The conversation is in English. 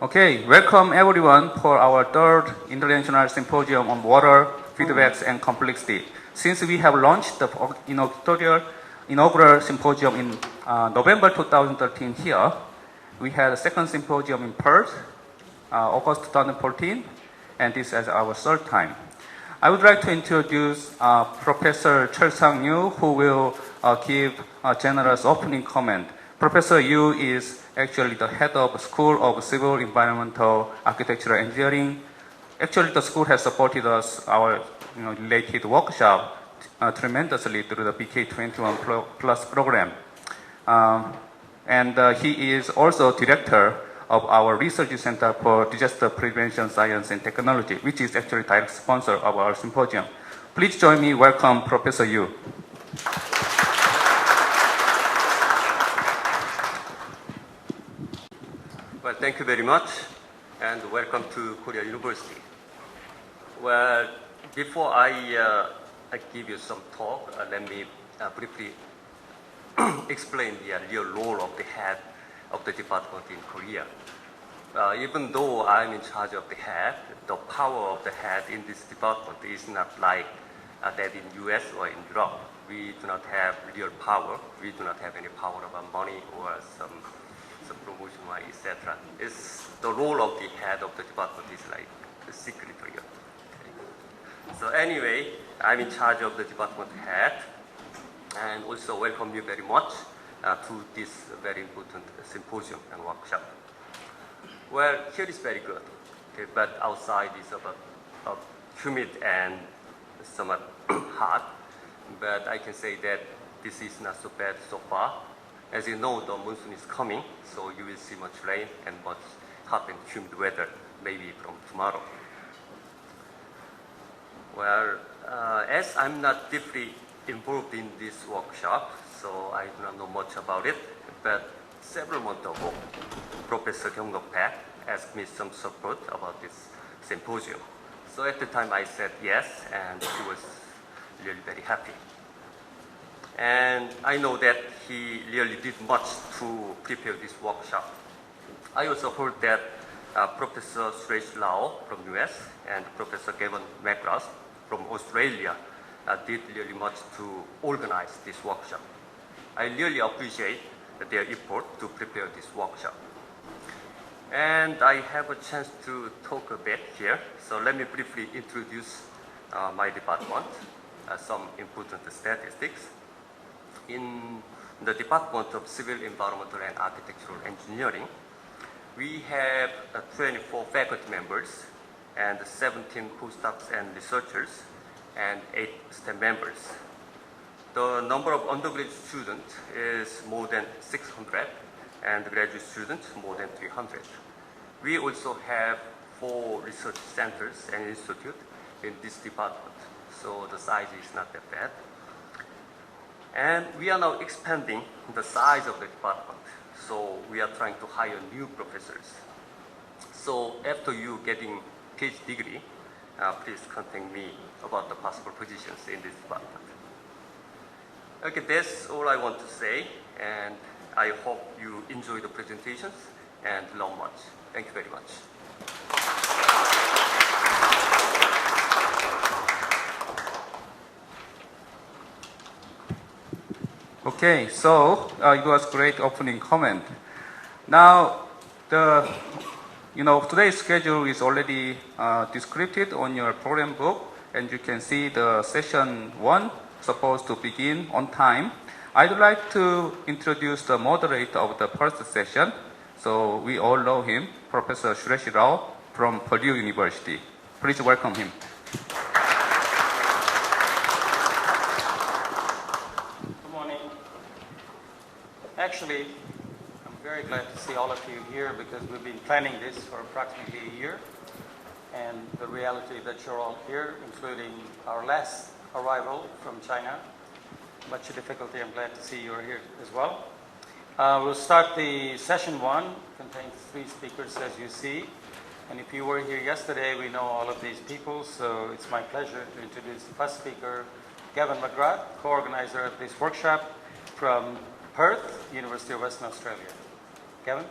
Okay, welcome everyone for our third International Symposium on Water, Feedbacks and Complexity. Since we have launched the inaugural symposium in November 2013 here, we had a second symposium in Perth, August 2014, and this is our third time. I would like to introduce Professor Chul Sang-yu, who will give a generous opening comment. Professor Yu is actually the head of the School of Civil Environmental Architectural Engineering. Actually, the school has supported us, our related workshop, tremendously through the BK21 Plus program. And he is also director of our Research Center for Disaster Prevention Science and Technology, which is actually direct sponsor of our symposium. Please join me, welcome Professor Yu. Well, thank you very much, and welcome to Korea University. Well, before I give you some talk, let me briefly explain the real role of the head of the department in Korea. Even though I'm in charge of the head, the power of the head in this department is not like that in US or in Europe. We do not have real power. We do not have any power about money or some promotion, etc. It's the role of the head of the department is like the secretary. Okay. So anyway, I'm in charge of the department head, and also welcome you very much to this very important symposium and workshop. Well, here is very good, okay, but outside is about humid and somewhat hot. But I can say that this is not so bad so far. As you know, the monsoon is coming, so you will see much rain and much hot and humid weather, maybe from tomorrow. Well, as I'm not deeply involved in this workshop, so I do not know much about it, but several months ago, Professor Kyung-Nok Park asked me some support about this symposium. So at the time I said yes, and he was really very happy. And I know that he really did much to prepare this workshop. I also heard that Professor Suresh Rao from US and Professor Gavin McGrath from Australia did really much to organize this workshop. I really appreciate their effort to prepare this workshop. And I have a chance to talk a bit here, so let me briefly introduce my department, some important statistics. In the Department of Civil, Environmental and Architectural Engineering, we have 24 faculty members and 17 postdocs and researchers and 8 STEM members. The number of undergraduate students is more than 600 and graduate students more than 300. We also have 4 research centers and institutes in this department, so the size is not that bad. And we are now expanding the size of the department, so we are trying to hire new professors. So after you getting PhD degree, please contact me about the possible positions in this department. Okay, that's all I want to say, and I hope you enjoy the presentations and learn much. Thank you very much. Okay, so it was great opening comment. Now, today's schedule is already described on your program book, and you can see the session 1 supposed to begin on time. I'd like to introduce the moderator of the first session. So we all know him, Professor Suresh Rao from Purdue University. Please welcome him. Actually, I'm very glad to see all of you here because we've been planning this for approximately a year. And the reality that you're all here, including our last arrival from China, much difficulty, I'm glad to see you're here as well. We'll start the session 1, contains 3 speakers as you see. And if you were here yesterday, we know all of these people, so it's my pleasure to introduce the first speaker, Gavin McGrath, co-organizer of this workshop from Perth, University of Western Australia. Gavin?